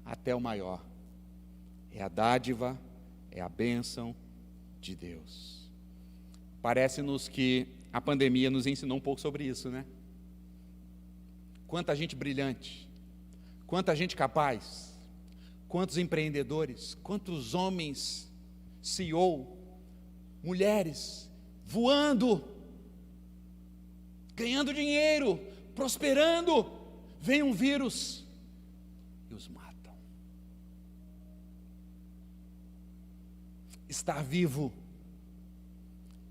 até o maior, é a dádiva, é a bênção de Deus. Parece-nos que a pandemia nos ensinou um pouco sobre isso, né? Quanta gente brilhante, quanta gente capaz, quantos empreendedores, quantos homens, CEO, mulheres, voando, ganhando dinheiro, prosperando, vem um vírus e os matam. Estar vivo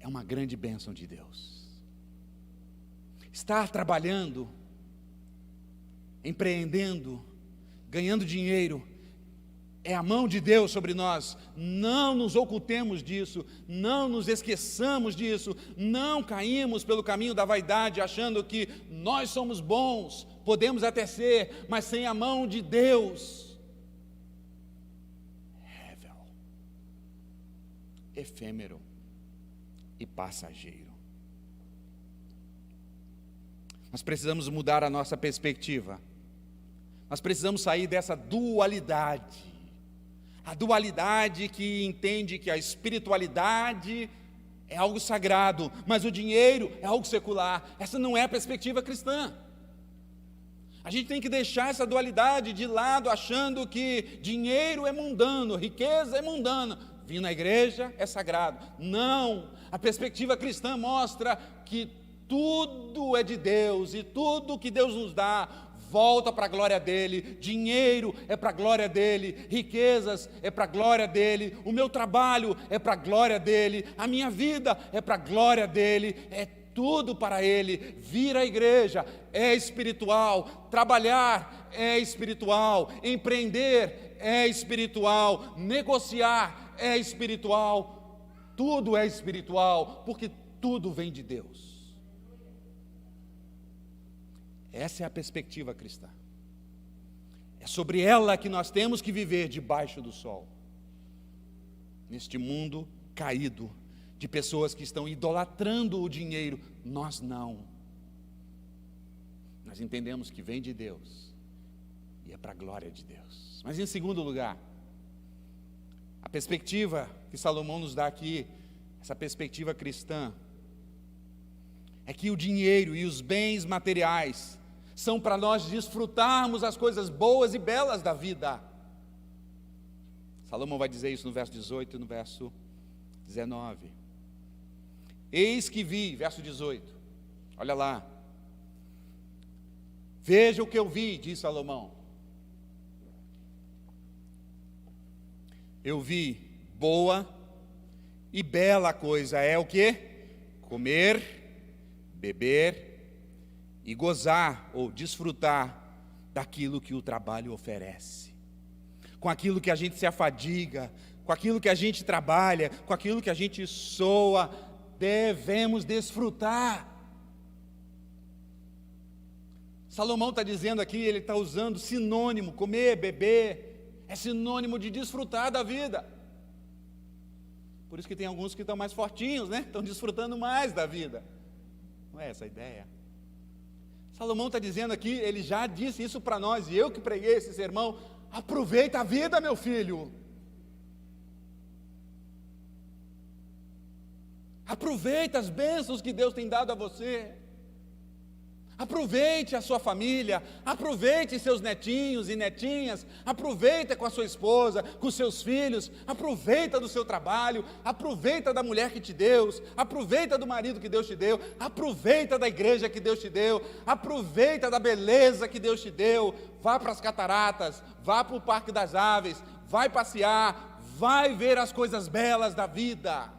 é uma grande bênção de Deus. Estar trabalhando, empreendendo, ganhando dinheiro, é a mão de Deus sobre nós. Não nos ocultemos disso, não nos esqueçamos disso, não caímos pelo caminho da vaidade, achando que nós somos bons, podemos até ser, mas sem a mão de Deus, rével, efêmero e passageiro. Nós precisamos mudar a nossa perspectiva. Nós precisamos sair dessa dualidade. A dualidade que entende que a espiritualidade é algo sagrado, mas o dinheiro é algo secular. Essa não é a perspectiva cristã. A gente tem que deixar essa dualidade de lado, achando que dinheiro é mundano, riqueza é mundana, vir na igreja é sagrado. Não, a perspectiva cristã mostra que tudo é de Deus, e tudo que Deus nos dá volta para a glória dele. Dinheiro é para a glória dele, riquezas é para a glória dele, o meu trabalho é para a glória dele, a minha vida é para a glória dele, é tudo para ele. Vir à igreja é espiritual, trabalhar é espiritual, empreender é espiritual, negociar é espiritual, tudo é espiritual, porque tudo vem de Deus. Essa é a perspectiva cristã. É sobre ela que nós temos que viver debaixo do sol. neste mundo caído, de pessoas que estão idolatrando o dinheiro. Nós não. Nós entendemos que vem de Deus e é para a glória de Deus. Mas em segundo lugar, a perspectiva que Salomão nos dá aqui, essa perspectiva cristã, é que o dinheiro e os bens materiais são para nós desfrutarmos as coisas boas e belas da vida. Salomão vai dizer isso no verso 18 e no verso 19. Eis que vi, verso 18, olha lá. Veja o que eu vi, diz Salomão. Eu vi boa e bela coisa, é o quê? Comer, beber e gozar ou desfrutar daquilo que o trabalho oferece. Com aquilo que a gente se afadiga, com aquilo que a gente trabalha, com aquilo que a gente soa, devemos desfrutar. Salomão está dizendo aqui, ele está usando sinônimo, comer, beber, é sinônimo de desfrutar da vida. Por isso que tem alguns que estão mais fortinhos, né? Estão desfrutando mais da vida. Não é essa a ideia? Salomão está dizendo aqui, ele já disse isso para nós, e eu que preguei esse sermão, aproveita a vida, meu filho. Aproveita as bênçãos que Deus tem dado a você. Aproveite a sua família, aproveite seus netinhos e netinhas, aproveita com a sua esposa, com seus filhos, aproveita do seu trabalho, aproveita da mulher que te deu, aproveita do marido que Deus te deu, aproveita da igreja que Deus te deu, aproveita da beleza que Deus te deu, vá para as cataratas, vá para o Parque das Aves, vai passear, vai ver as coisas belas da vida.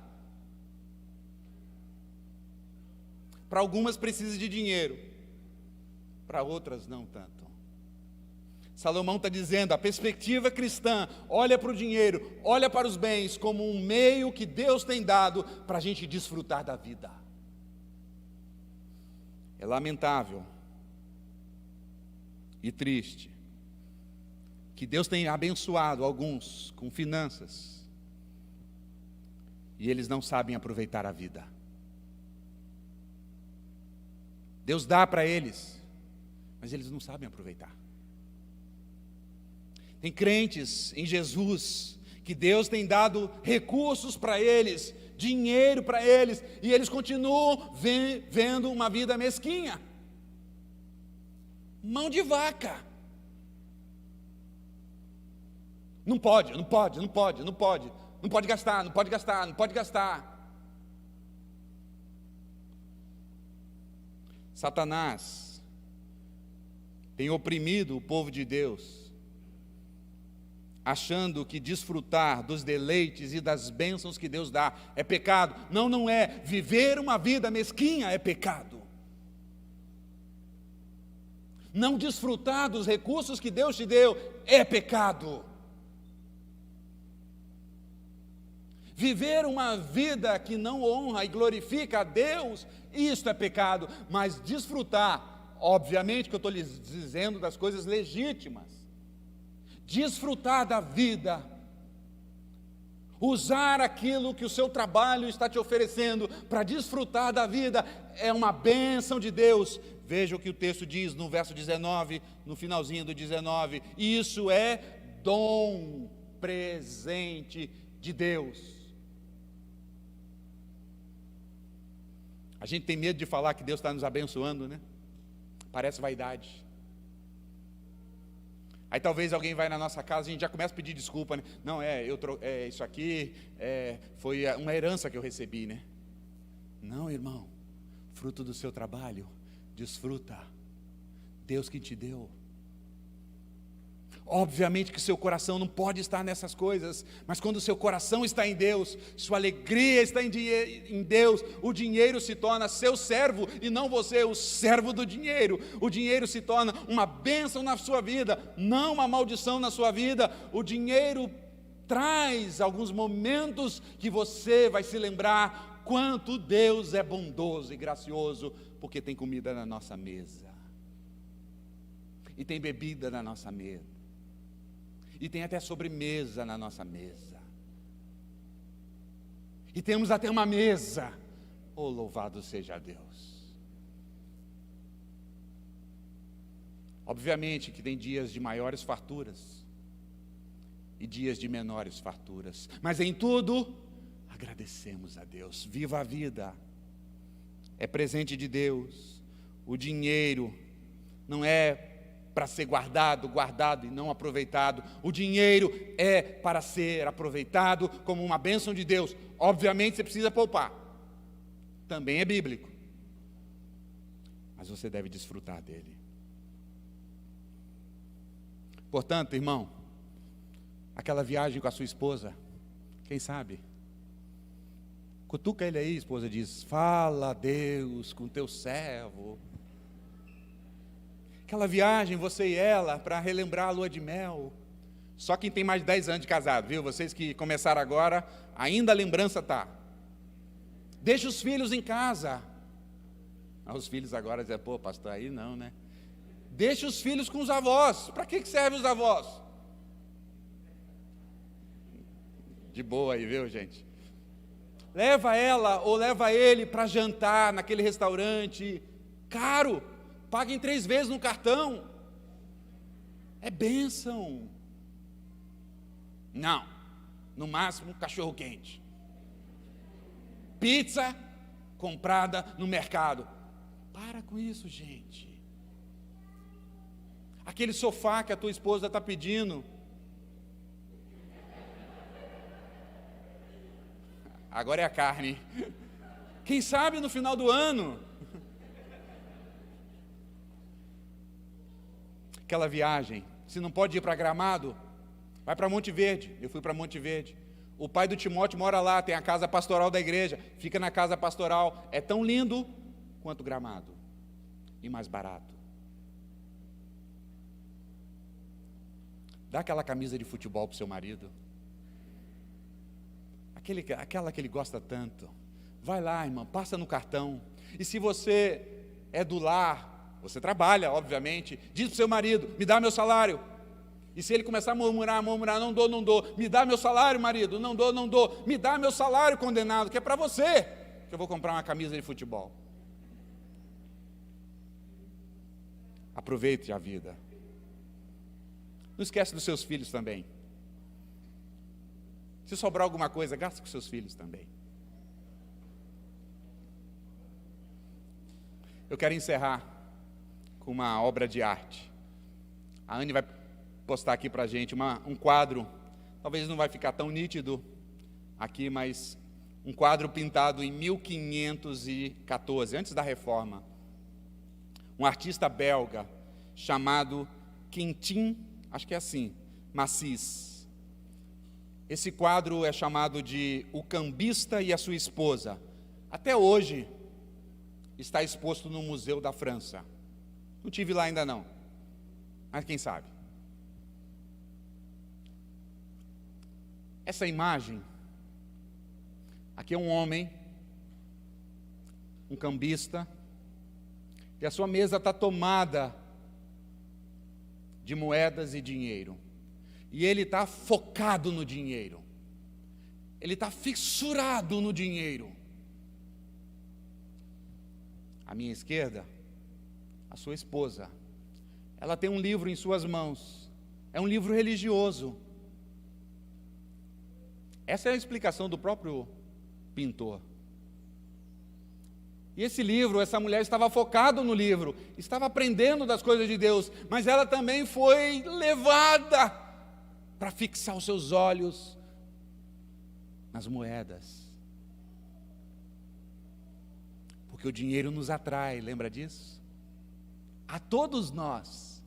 Para algumas precisa de dinheiro, para outras não tanto. Salomão está dizendo, a perspectiva cristã olha para o dinheiro, olha para os bens como um meio que Deus tem dado para a gente desfrutar da vida. É lamentável e triste que Deus tem abençoado alguns com finanças e eles não sabem aproveitar a vida. Deus dá para eles, mas eles não sabem aproveitar. Tem crentes em Jesus que Deus tem dado recursos para eles, dinheiro para eles, e eles continuam vendo uma vida mesquinha. Mão de vaca. Não pode gastar. Satanás tem oprimido o povo de Deus, achando que desfrutar dos deleites e das bênçãos que Deus dá é pecado. Não, não é. Viver uma vida mesquinha é pecado. Não desfrutar dos recursos que Deus te deu é pecado. Viver uma vida que não honra e glorifica a Deus, isto é pecado. Mas desfrutar, obviamente que eu estou lhes dizendo das coisas legítimas, desfrutar da vida, usar aquilo que o seu trabalho está te oferecendo para desfrutar da vida, é uma bênção de Deus. Veja o que o texto diz no verso 19, no finalzinho do 19, isso é dom, presente de Deus. A gente tem medo de falar que Deus está nos abençoando, né? Parece vaidade. Aí talvez alguém vai na nossa casa e a gente já começa a pedir desculpa, né? Não, isso aqui foi uma herança que eu recebi, né? Não, irmão, fruto do seu trabalho, desfruta. Deus que te deu. Obviamente que seu coração não pode estar nessas coisas, mas quando o seu coração está em Deus, sua alegria está em Deus, o dinheiro se torna seu servo e não você o servo do dinheiro. O dinheiro se torna uma bênção na sua vida, não uma maldição na sua vida. O dinheiro traz alguns momentos que você vai se lembrar quanto Deus é bondoso e gracioso, porque tem comida na nossa mesa, e tem bebida na nossa mesa, e tem até sobremesa na nossa mesa. E temos até uma mesa. Oh, louvado seja Deus. Obviamente que tem dias de maiores farturas e dias de menores farturas, mas em tudo agradecemos a Deus. Viva a vida, é presente de Deus. O dinheiro não é para ser guardado e não aproveitado. O dinheiro é para ser aproveitado como uma bênção de Deus. Obviamente você precisa poupar, também é bíblico, mas você deve desfrutar dele. Portanto, irmão, aquela viagem com a sua esposa, quem sabe? Cutuca ele aí, a esposa diz: fala a Deus com teu servo. Aquela viagem, você e ela, para relembrar a lua de mel. Só quem tem mais de 10 anos de casado, viu? Vocês que começaram agora, ainda a lembrança está. Deixa os filhos em casa. Os filhos agora dizem: pô, pastor, aí não, né? Deixa os filhos com os avós. Para que servem os avós? De boa aí, viu, gente? Leva ela ou leva ele para jantar naquele restaurante caro. Paguem 3 vezes no cartão. É bênção. Não, no máximo cachorro quente. Pizza comprada no mercado. Para com isso, gente. Aquele sofá que a tua esposa está pedindo. Agora é a carne. Quem sabe no final do ano. Aquela viagem, se não pode ir para Gramado, vai para Monte Verde. Eu fui para Monte Verde. O pai do Timóteo mora lá, tem a casa pastoral da igreja, fica na casa pastoral. É tão lindo quanto Gramado, e mais barato. Dá aquela camisa de futebol para o seu marido, aquela que ele gosta tanto. Vai lá, irmã, passa no cartão. E se você é do lar, você trabalha, obviamente, diz para o seu marido: me dá meu salário. E se ele começar a murmurar, não dou, me dá meu salário, marido, não dou, me dá meu salário, condenado, que é para você, que eu vou comprar uma camisa de futebol. Aproveite a vida. Não esquece dos seus filhos também. Se sobrar alguma coisa, gaste com seus filhos também. Eu quero encerrar com uma obra de arte. A Anne vai postar aqui para a gente um quadro, talvez não vai ficar tão nítido aqui, mas um quadro pintado em 1514, antes da Reforma. Um artista belga chamado Quentin, acho que é assim, Massis. Esse quadro é chamado de O Cambista e a Sua Esposa. Até hoje está exposto no Museu da França. Não tive lá ainda não, mas quem sabe. Essa imagem, aqui é um homem, um cambista, e a sua mesa está tomada de moedas e dinheiro. E ele está focado no dinheiro. Ele está fissurado no dinheiro. À minha esquerda, a sua esposa. Ela tem um livro em suas mãos. É um livro religioso. Essa é a explicação do próprio pintor. E esse livro, essa mulher estava focada no livro, estava aprendendo das coisas de Deus, mas ela também foi levada para fixar os seus olhos nas moedas. Porque o dinheiro nos atrai, lembra disso? A todos nós.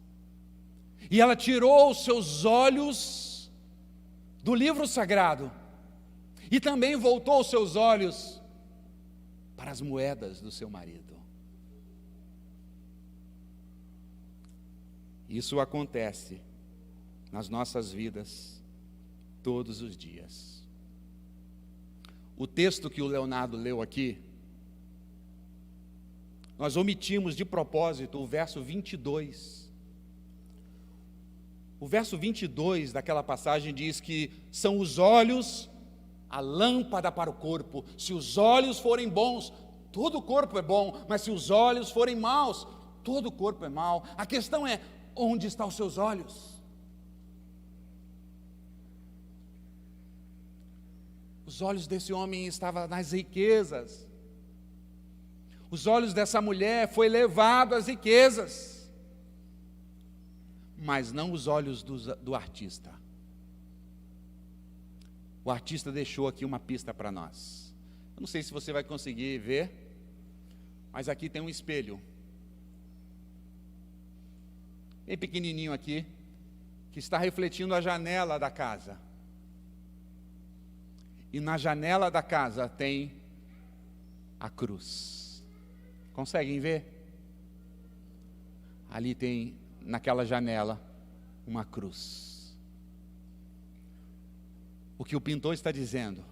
E ela tirou os seus olhos do livro sagrado e também voltou os seus olhos para as moedas do seu marido. Isso acontece nas nossas vidas todos os dias. O texto que o Leonardo leu aqui, nós omitimos de propósito o verso 22. O verso 22 daquela passagem diz que são os olhos a lâmpada para o corpo. Se os olhos forem bons, todo o corpo é bom, mas se os olhos forem maus, todo o corpo é mau. A questão é, onde estão os seus olhos? Os olhos desse homem estavam nas riquezas. Os olhos dessa mulher foi levado às riquezas, mas não os olhos do artista. O artista deixou aqui uma pista para nós. Eu não sei se você vai conseguir ver, mas aqui tem um espelho, bem pequenininho aqui, que está refletindo a janela da casa. E na janela da casa tem a cruz. Conseguem ver? Ali tem, naquela janela, uma cruz. O que o pintor está dizendo?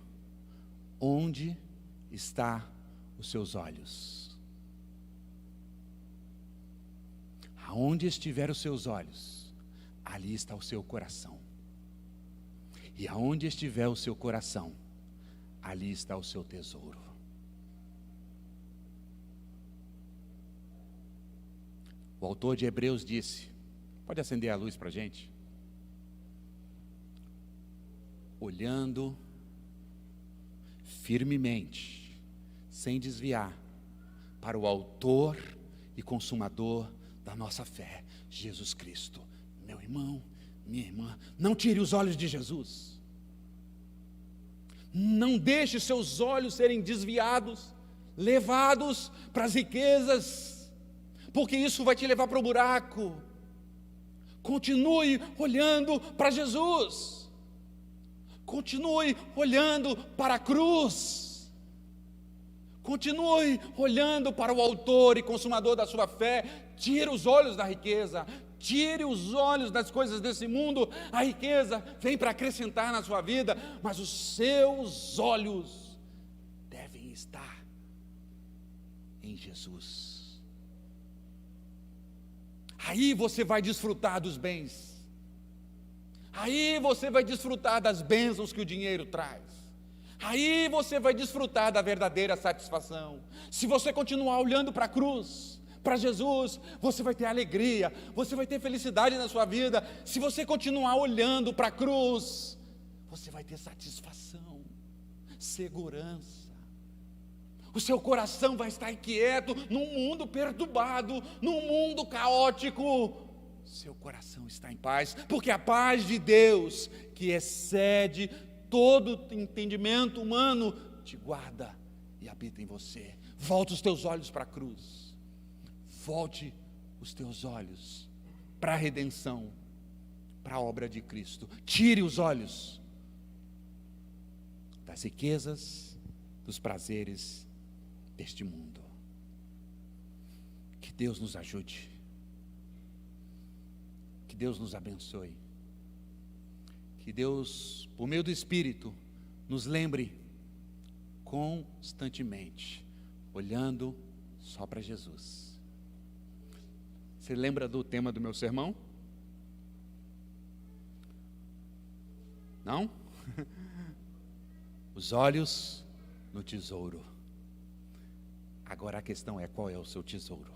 Onde está os seus olhos? Aonde estiver os seus olhos, ali está o seu coração. E aonde estiver o seu coração, ali está o seu tesouro. O autor de Hebreus disse, pode acender a luz para a gente? Olhando firmemente, sem desviar, para o autor e consumador da nossa fé, Jesus Cristo. Meu irmão, minha irmã, não tire os olhos de Jesus. Não deixe seus olhos serem desviados, levados para as riquezas, porque isso vai te levar para o buraco. Continue olhando para Jesus. Continue olhando para a cruz. Continue olhando para o autor e consumador da sua fé. Tire os olhos da riqueza. Tire os olhos das coisas desse mundo. A riqueza vem para acrescentar na sua vida, mas os seus olhos devem estar em Jesus. Aí você vai desfrutar dos bens. Aí você vai desfrutar das bênçãos que o dinheiro traz. Aí você vai desfrutar da verdadeira satisfação. Se você continuar olhando para a cruz, para Jesus, você vai ter alegria, você vai ter felicidade na sua vida. Se você continuar olhando para a cruz, você vai ter satisfação, segurança. O seu coração vai estar inquieto num mundo perturbado, num mundo caótico. Seu coração está em paz, porque a paz de Deus, que excede todo entendimento humano, te guarda e habita em você. Volte os teus olhos para a cruz. Volte os teus olhos para a redenção, para a obra de Cristo. Tire os olhos das riquezas, dos prazeres deste mundo. Que Deus nos ajude. Que Deus nos abençoe. Que Deus, por meio do Espírito, nos lembre constantemente, olhando só para Jesus. Você lembra do tema do meu sermão? Não? Os olhos no tesouro. Agora a questão é, qual é o seu tesouro?